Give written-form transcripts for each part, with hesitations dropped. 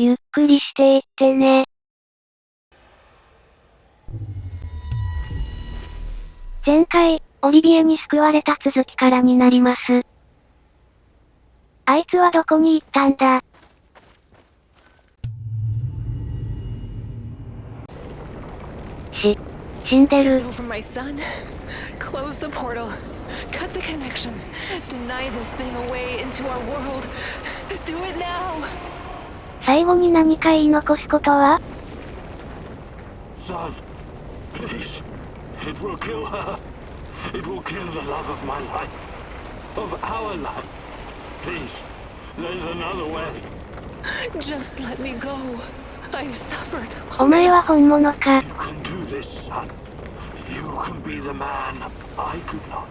ゆっくりしていってね。前回、オリビエに救われた続きからになります。あいつはどこに行ったんだ？死んでる。最後に何か言い残すことは？ Son, please. It will kill her. It will kill the love of my life. Of our life. Please, there's another way. Just let me go. I've suffered. お前は本物か。You can do this, son. You can be the man I could not.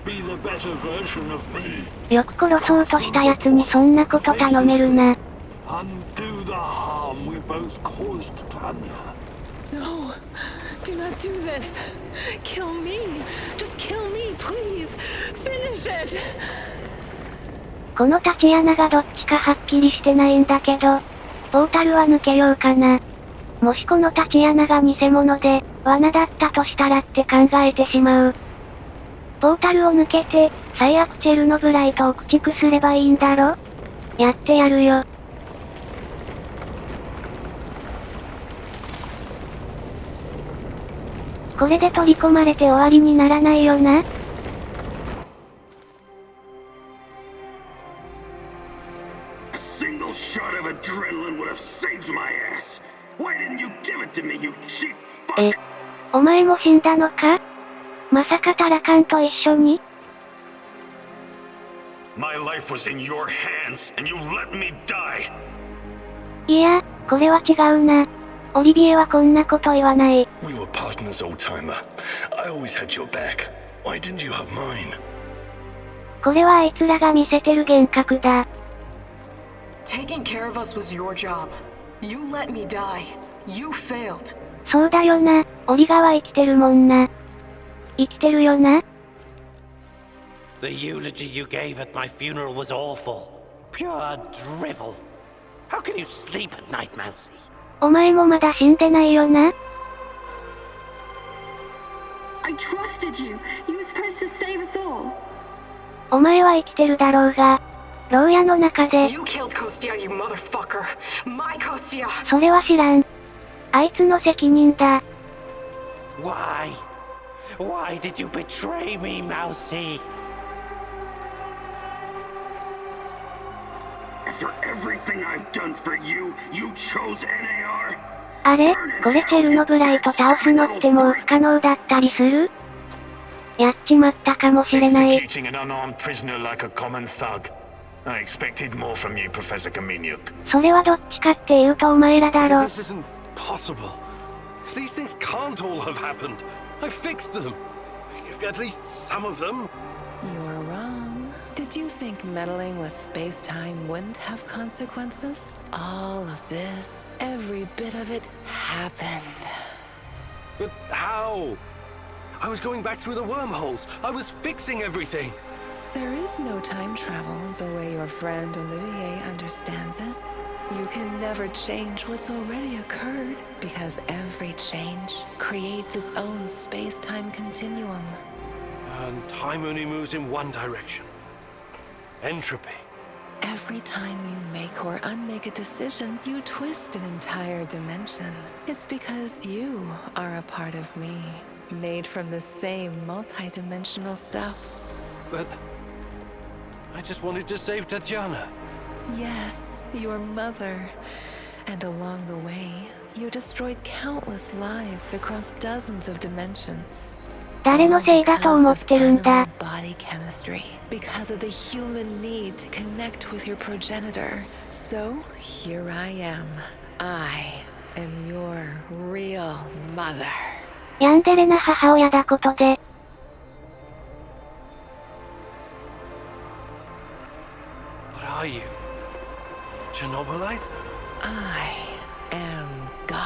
Be the better version of me. よく殺そうとした奴にそんなこと頼めるな。Undo the harm we both caused Tanya. No, do not do this. Kill me. Just kill me, please. Finish it. この立ち穴がどっちかはっきりしてないんだけど、ポータルは抜けようかな。もしこの立ち穴が偽物で、罠だったとしたらって考えてしまう。ポータルを抜けて、最悪チェルノブライトを駆逐すればいいんだろ？やってやるよ。これで取り込まれて終わりにならないよな。A single shot of adrenaline would have saved my ass. Why didn't you give it to me, you cheap fuck? お前も死んだのか？まさかタラカンと一緒に？ My life was in your hands, and you let me die. いや、これは違うな。オリビエはこんなこと言わない。We were partners, old-timer. I always had your back. Why didn't you have mine? これはあいつらが見せてる幻覚だ。Taking care of us was your job. You let me die. You failed. そうだよな、オリガは生きてるもんな。生きてるよな。The eulogy you gave at my funeral was awful. Pure drivel. How can you sleep at night, Mousy? お前もまだ死んでないよな。I trusted you. You were supposed to save us all. お前は生きてるだろうが、牢屋の中で。You killed Kostya, you motherfucker. My Kostya. それは知らん。あいつの責任だ。Why? Why did you betray me, Mousy? After everything I've done for you, you chose NAR? あれ、これチェルノブライト倒すのってもう不可能だったりする？やっちまったかもしれない。 Executing an unarmed prisoner like a common thug. I expected more from you, Professor Kaminyuk. それはどっちかっていうとお前らだろ。 This isn't possible. These things can't all have happened. I fixed them. At least some of them. You're wrong. Did you think meddling with space-time wouldn't have consequences? All of this, every bit of it, happened. But how? I was going back through the wormholes. I was fixing everything. There is no time travel the way your friend Olivier understands it. You can never change what's already occurred, because every change creates its own space-time continuum. And time only moves in one direction. Entropy. Every time you make or unmake a decision, you twist an entire dimension. It's because you are a part of me, made from the same multi-dimensional stuff. But I just wanted to save Tatiana. Yes, your mother. And along the way, you destroyed countless lives across dozens of dimensions. 誰のせいだと思ってるんだ。 Body chemistry, because of the human need to connect with your progenitor. So here I am. I am your real mother. ヤンデレな母親だことで。What are you? Chernobylite? I am God.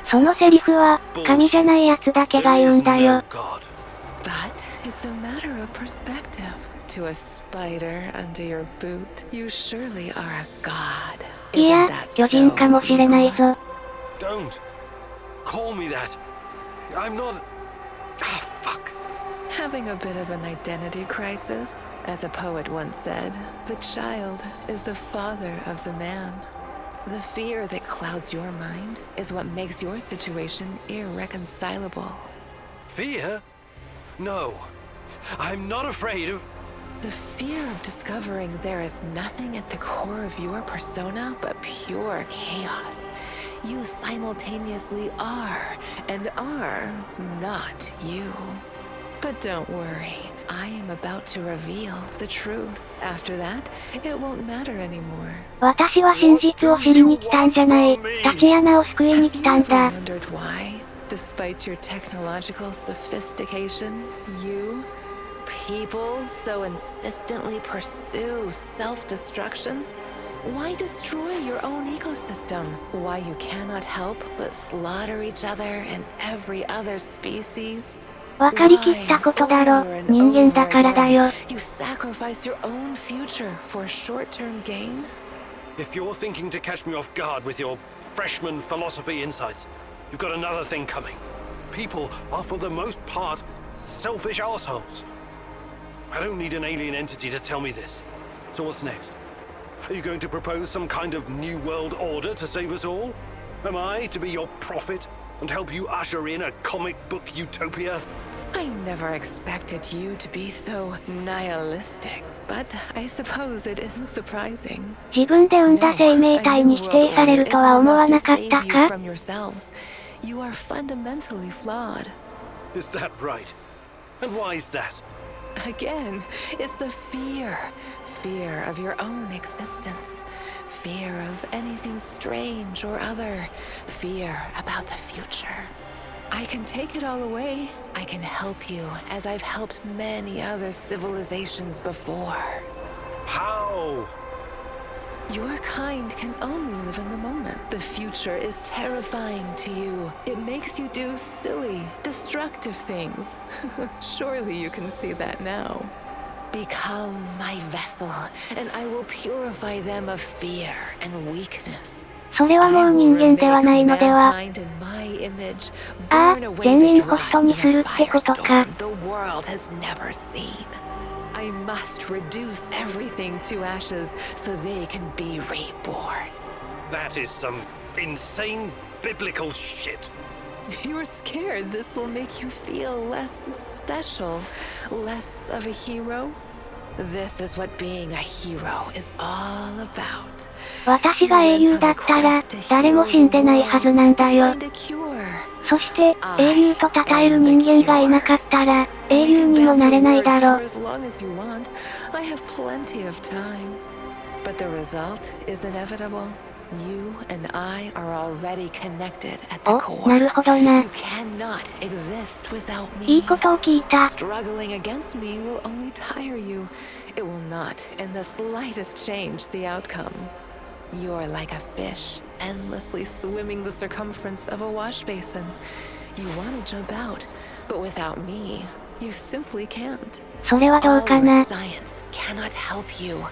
そのセリフは、神じゃないやつだけが言うんだよ。 But it's a matter of perspective. To a spider under your boot, you surely are a god. いや、巨人かもしれないぞ。Don't call me that. I'm not. Ah, fuck. Having a bit of an identity crisis? As a poet once said, the child is the father of the man. The fear that clouds your mind is what makes your situation irreconcilable. Fear? No. I'm not afraid of. The fear of discovering there is nothing at the core of your persona but pure chaos. You simultaneously are and are not you. But don't worry, I am about to reveal the truth. After that, it won't matter anymore. 私は真実を知りに来たんじゃない。タチアナを救いに来たん Have だ。 you wondered why, despite your technological sophistication, you, people so insistently pursue self-destruction? Why destroy your own ecosystem? Why you cannot help but slaughter each other and every other species? わかりきったことだろ。人間だからだよ。You sacrifice your own future for short-term gain? If you're thinking to catch me off guard with your freshman philosophy insights, you've got another thing coming. People are for the most part selfish assholes. I don't need an alien entity to tell me this. So what's next? Are you going to propose some kind of new world order to save us all? Am I to be your prophet and help you usher in a comic book utopia? I never expected you to be so nihilistic, but I suppose it isn't surprising. 自分で生んだ生命体に否定されるとは思わなかったか？ From yourselves. You are fundamentally flawed. Is that right? And why is that? Again, it's the fear. Fear of your own existence. Fear of anything strange or other. Fear about the future. I can take it all away. I can help you, as I've helped many other civilizations before. How? Your kind can only live in the moment. The future is terrifying to you. It makes you do silly, destructive things. Surely you can see that now. Become my vessel, and I will purify them of fear and weakness. それはもう人間ではないのでは。ああ、全員ホストにするってことか。I must reduce everything to ashes so they can be reborn. That is some insane biblical shit. You're scared this will make you feel less special, less of a hero? This is what being a hero is all about. 私が英雄だったら、誰も死んでないはずなんだよ。そして、英雄と称える人間がいなかったら、英雄にもなれないだろ。I have plenty of time. But the result is inevitable. You and I are already connected at the core. なるほどな。 You cannot exist without me. いいことを聞いた。 Struggling against me will only tire you. It will not, in the slightest, change the outcome. You're like a fish, endlessly swimming the circumference of a wash basin. You want to jump out, but without me, you simply can't. それはどうか All な。 your science cannot help you.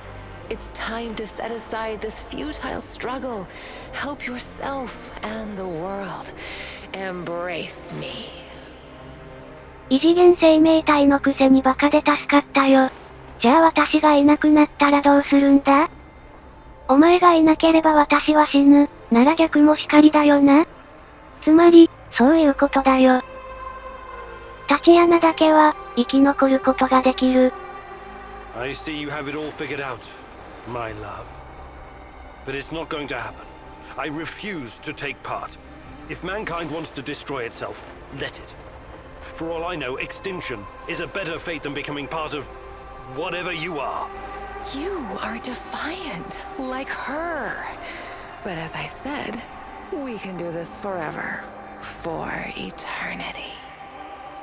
It's time to set aside this futile struggle. Help yourself and the world. Embrace me. 異次元生命体のくせにバカで助かったよ。じゃあ私がいなくなったらどうするんだ？お前がいなければ私は死ぬ。なら逆もしかりだよな。つまり、そういうことだよ。タチアナだけは、生き残ることができる。I see you have it all figured out, my love. But it's not going to happen. I refuse to take part. If mankind wants to destroy itself, let it. For all I know, extinction is a better fate than becoming part of whatever you are. You are defiant, like her. But as I said, we can do this forever. For eternity.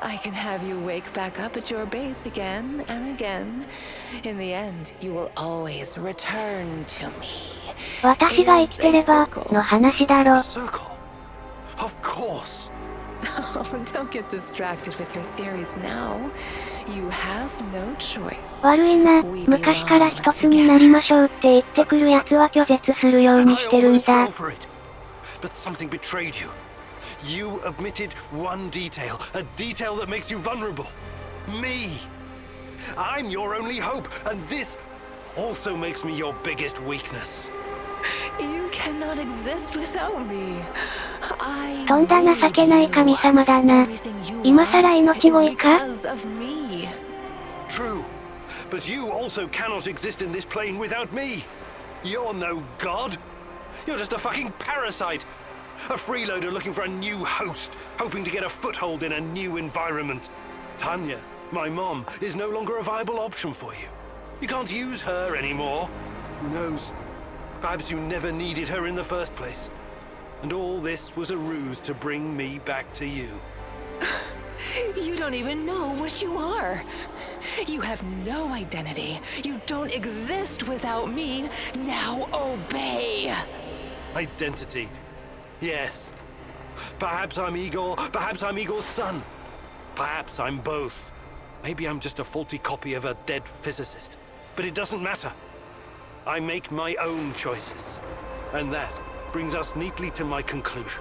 I can have you wake back up at your base again and again. In the end, you will always return to me. 私が生きてれば、の話だろ。 Circle? Of course. Oh, don't get distracted with your theories now. You have no choice. 悪いな、昔から一つになりましょうって言ってくる奴は拒絶するようにしてるん I almost だ。fell for it. But something betrayed you. You omitted one detail, a detail that makes you vulnerable. Me. I'm your only hope, and this also makes me your biggest weakness. You cannot exist without me. とんだ情けない神様だな。今さら命乞いか？ True, but you also cannot exist in this plane without me. You're no god. You're just a fucking parasite. A freeloader looking for a new host, hoping to get a foothold in a new environment. Tanya, my mom, is no longer a viable option for you. You can't use her anymore. Who knows? Perhaps you never needed her in the first place. And all this was a ruse to bring me back to you. You don't even know what you are. You have no identity. You don't exist without me. Now obey. Identity. Yes. Perhaps I'm Igor, perhaps I'm Igor's son. Perhaps I'm both. Maybe I'm just a faulty copy of a dead physicist. But it doesn't matter. I make my own choices. And that brings us neatly to my conclusion.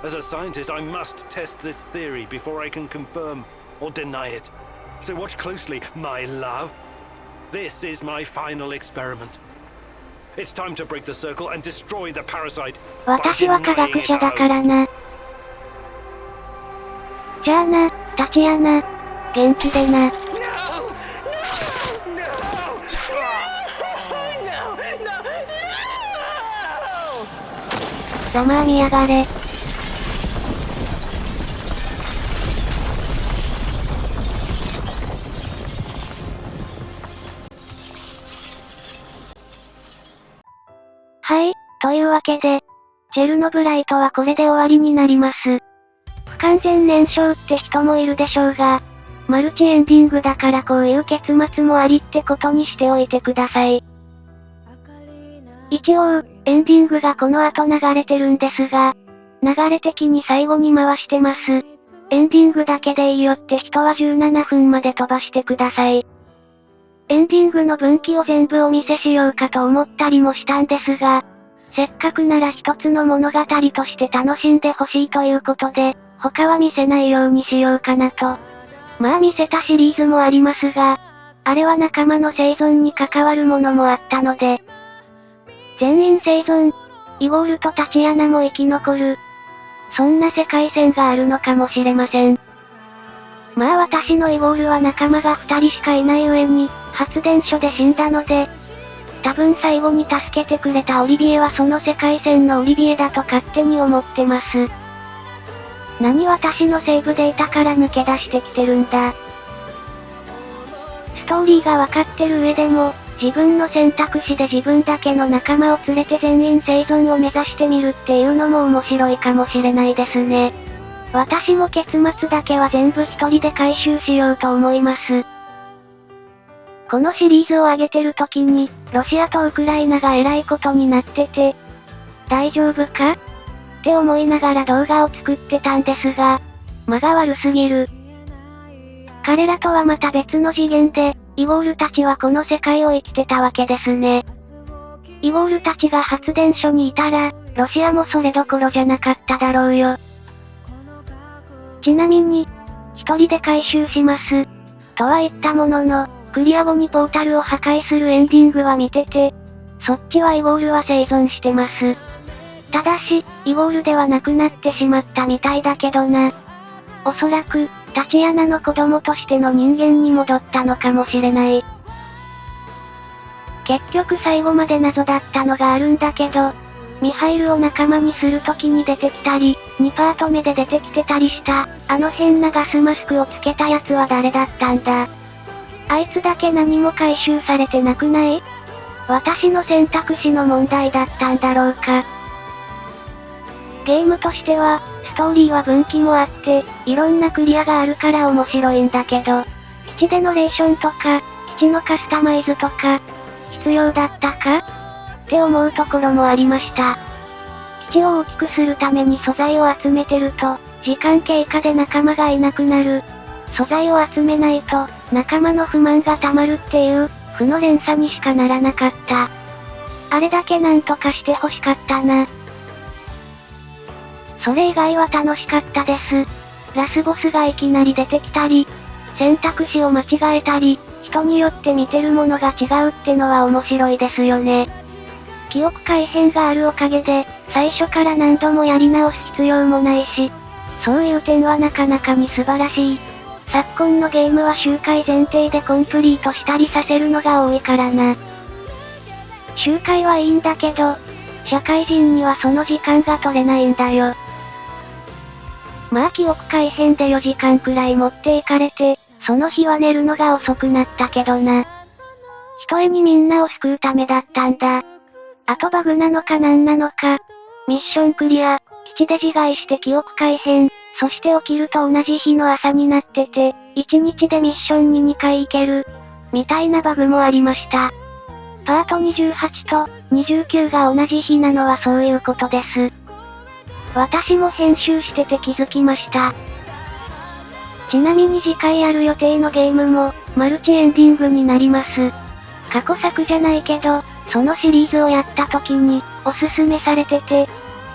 As a scientist, I must test this theory before I can confirm or deny it. So watch closely, my love. This is my final experiment. It's time to break the circle and destroy the parasite. 私は科学者だからな。じゃあな、タチアナ。元気でな。ざまあみやがれ。はい、というわけで、チェルノブライトはこれで終わりになります。不完全燃焼って人もいるでしょうが、マルチエンディングだからこういう結末もありってことにしておいてください。一応、エンディングがこの後流れてるんですが、流れ的に最後に回してます。エンディングだけでいいよって人は17分まで飛ばしてください。エンディングの分岐を全部お見せしようかと思ったりもしたんですが、せっかくなら一つの物語として楽しんでほしいということで、他は見せないようにしようかなと。まあ見せたシリーズもありますが、あれは仲間の生存に関わるものもあったので、全員生存、イゴールとタチアナも生き残る。そんな世界線があるのかもしれません。まあ私のイゴールは仲間が2人しかいない上に、発電所で死んだので、多分最後に助けてくれたオリビエはその世界線のオリビエだと勝手に思ってます。何私のセーブデータから抜け出してきてるんだ。ストーリーがわかってる上でも、自分の選択肢で自分だけの仲間を連れて全員生存を目指してみるっていうのも面白いかもしれないですね。私も結末だけは全部一人で回収しようと思います。このシリーズを上げてる時に、ロシアとウクライナが偉いことになってて、大丈夫か？って思いながら動画を作ってたんですが、間が悪すぎる。彼らとはまた別の次元で、イゴールたちはこの世界を生きてたわけですね。イゴールたちが発電所にいたら、ロシアもそれどころじゃなかっただろうよ。ちなみに、一人で回収します。とは言ったものの、クリア後にポータルを破壊するエンディングは見てて、そっちはイゴールは生存してます。ただし、イゴールではなくなってしまったみたいだけどな。おそらく、タチアナの子供としての人間に戻ったのかもしれない。結局最後まで謎だったのがあるんだけど、ミハイルを仲間にするときに出てきたり、2パート目で出てきてたりした、あの変なガスマスクをつけたやつは誰だったんだ。あいつだけ何も回収されてなくない？私の選択肢の問題だったんだろうか。ゲームとしては、ストーリーは分岐もあって、いろんなクリアがあるから面白いんだけど、基地でのレーションとか、基地のカスタマイズとか、必要だったか？って思うところもありました。基地を大きくするために素材を集めてると、時間経過で仲間がいなくなる。素材を集めないと、仲間の不満が溜まるっていう、負の連鎖にしかならなかった。あれだけなんとかして欲しかったな。それ以外は楽しかったです。ラスボスがいきなり出てきたり、選択肢を間違えたり、人によって見てるものが違うってのは面白いですよね。記憶改変があるおかげで、最初から何度もやり直す必要もないし、そういう点はなかなかに素晴らしい。昨今のゲームは周回前提でコンプリートしたりさせるのが多いからな。周回はいいんだけど、社会人にはその時間が取れないんだよ。まあ記憶改変で4時間くらい持っていかれて、その日は寝るのが遅くなったけどな。ひとえにみんなを救うためだったんだ。あとバグなのかなんなのか。ミッションクリア、基地で自害して記憶改変、そして起きると同じ日の朝になってて、1日でミッションに2回行ける。みたいなバグもありました。パート28と29が同じ日なのはそういうことです。私も編集してて気づきました。ちなみに次回やる予定のゲームも、マルチエンディングになります。過去作じゃないけど、そのシリーズをやった時に、おすすめされてて、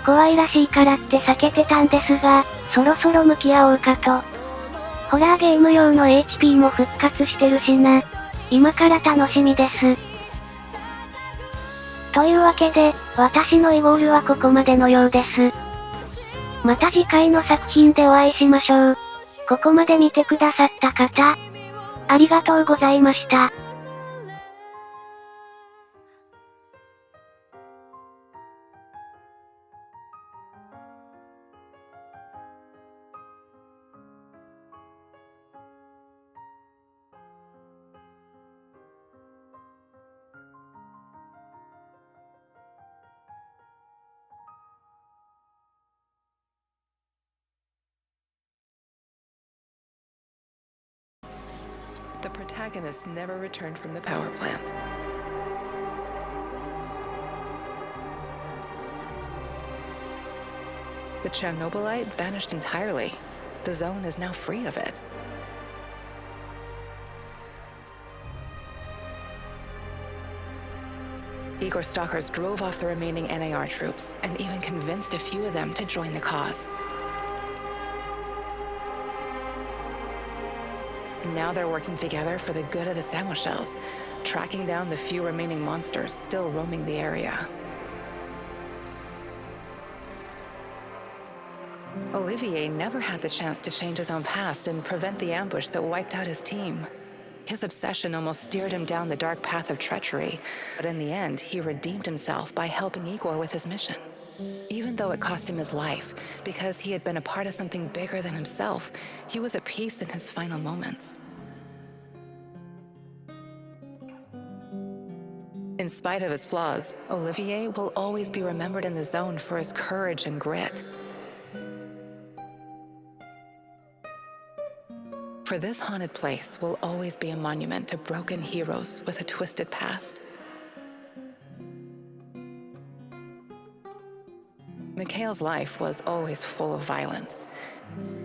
怖いらしいからって避けてたんですが、そろそろ向き合おうかと。ホラーゲーム用の HP も復活してるしな。今から楽しみです。というわけで、私のイゴールはここまでのようです。また次回の作品でお会いしましょう。ここまで見てくださった方、ありがとうございました。The protagonist never returned from the power plant. The Chernobylite vanished entirely. The zone is now free of it. Igor stalkers drove off the remaining NAR troops and even convinced a few of them to join the cause. Now they're working together for the good of the Samoshels, tracking down the few remaining monsters still roaming the area. Olivier never had the chance to change his own past and prevent the ambush that wiped out his team. His obsession almost steered him down the dark path of treachery, but in the end, he redeemed himself by helping Igor with his mission. Even though it cost him his life, because he had been a part of something bigger than himself, he was at peace in his final moments. In spite of his flaws, Olivier will always be remembered in the zone for his courage and grit. For this haunted place will always be a monument to broken heroes with a twisted past. Mikhail's life was always full of violence.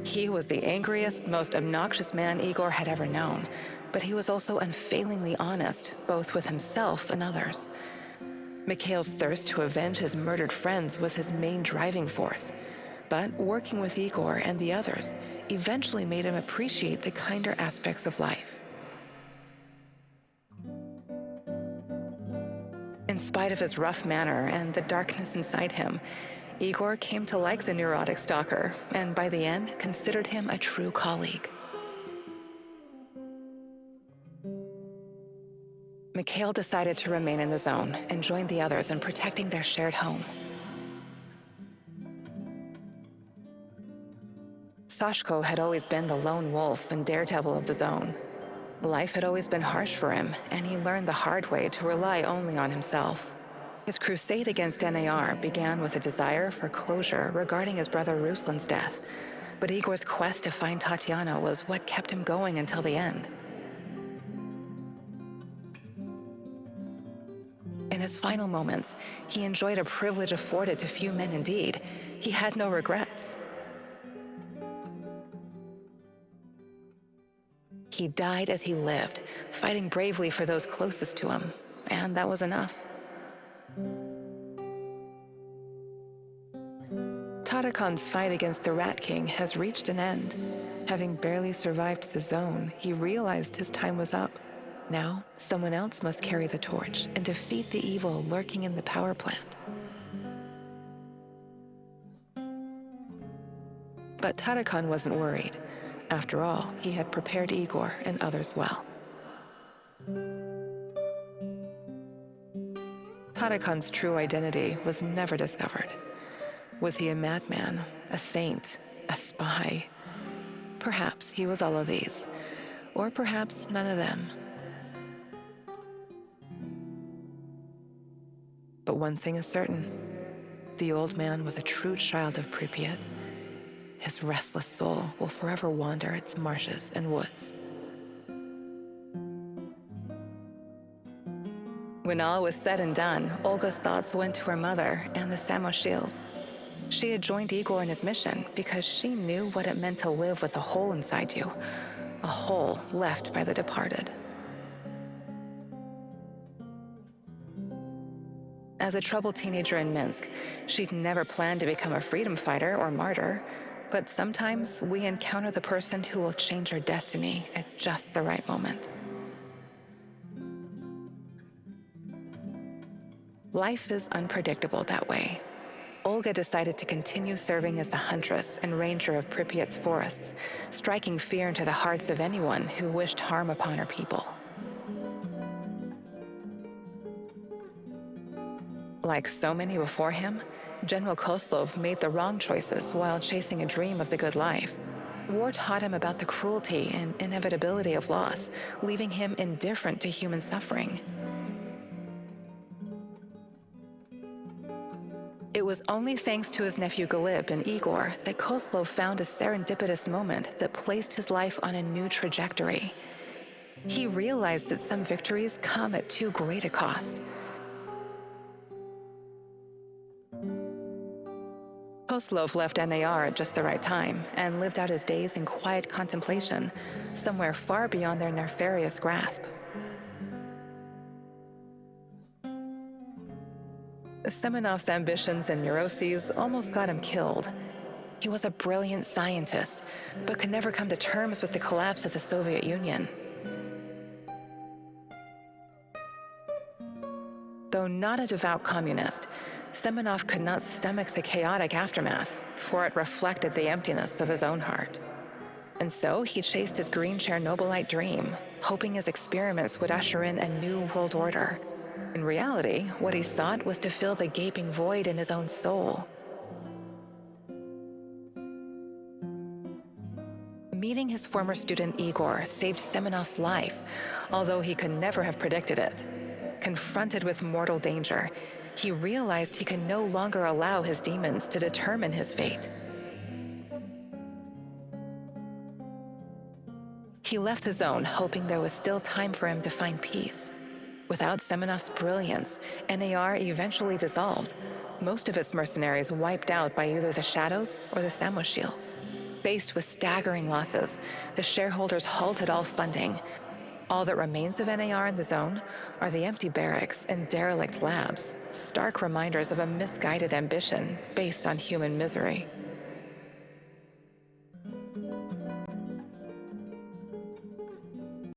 He was the angriest, most obnoxious man Igor had ever known, but he was also unfailingly honest, both with himself and others. Mikhail's thirst to avenge his murdered friends was his main driving force, but working with Igor and the others eventually made him appreciate the kinder aspects of life. In spite of his rough manner and the darkness inside him, Igor came to like the neurotic stalker, and by the end, considered him a true colleague. Mikhail decided to remain in the zone and join the others in protecting their shared home. Sashko had always been the lone wolf and daredevil of the zone. Life had always been harsh for him, and he learned the hard way to rely only on himself. His crusade against NAR began with a desire for closure regarding his brother Ruslan's death, but Igor's quest to find Tatiana was what kept him going until the end. In his final moments, he enjoyed a privilege afforded to few men indeed. He had no regrets. He died as he lived, fighting bravely for those closest to him, and that was enough. Tatakon's fight against the Rat King has reached an end. Having barely survived the zone, he realized his time was up. Now, someone else must carry the torch and defeat the evil lurking in the power plant. But Tatakon wasn't worried. After all, he had prepared Igor and others well. Tatakon's true identity was never discovered. Was he a madman, a saint, a spy? Perhaps he was all of these, or perhaps none of them. But one thing is certain, the old man was a true child of Pripyat. His restless soul will forever wander its marshes and woods. When all was said and done, Olga's thoughts went to her mother and the Samoshils. She had joined Igor in his mission because she knew what it meant to live with a hole inside you, a hole left by the departed. As a troubled teenager in Minsk, she'd never planned to become a freedom fighter or martyr, but sometimes we encounter the person who will change our destiny at just the right moment. Life is unpredictable that way. Olga decided to continue serving as the huntress and ranger of Pripyat's forests, striking fear into the hearts of anyone who wished harm upon her people. Like so many before him, General Koslov made the wrong choices while chasing a dream of the good life. War taught him about the cruelty and inevitability of loss, leaving him indifferent to human suffering. It was only thanks to his nephew Galib and Igor that Koslov found a serendipitous moment that placed his life on a new trajectory. He realized that some victories come at too great a cost. Koslov left NAR at just the right time and lived out his days in quiet contemplation, somewhere far beyond their nefarious grasp. Semenov's ambitions and neuroses almost got him killed. He was a brilliant scientist, but could never come to terms with the collapse of the Soviet Union. Though not a devout communist, Semenov could not stomach the chaotic aftermath, for it reflected the emptiness of his own heart. And so he chased his green Chernobylite dream, hoping his experiments would usher in a new world order. In reality, what he sought was to fill the gaping void in his own soul. Meeting his former student Igor saved Semenov's life, although he could never have predicted it. Confronted with mortal danger, he realized he could no longer allow his demons to determine his fate. He left the zone hoping there was still time for him to find peace. Without Semenov's brilliance, NAR eventually dissolved, most of its mercenaries wiped out by either the Shadows or the Samoshils. Faced with staggering losses, the shareholders halted all funding. All that remains of NAR in the zone are the empty barracks and derelict labs, stark reminders of a misguided ambition based on human misery.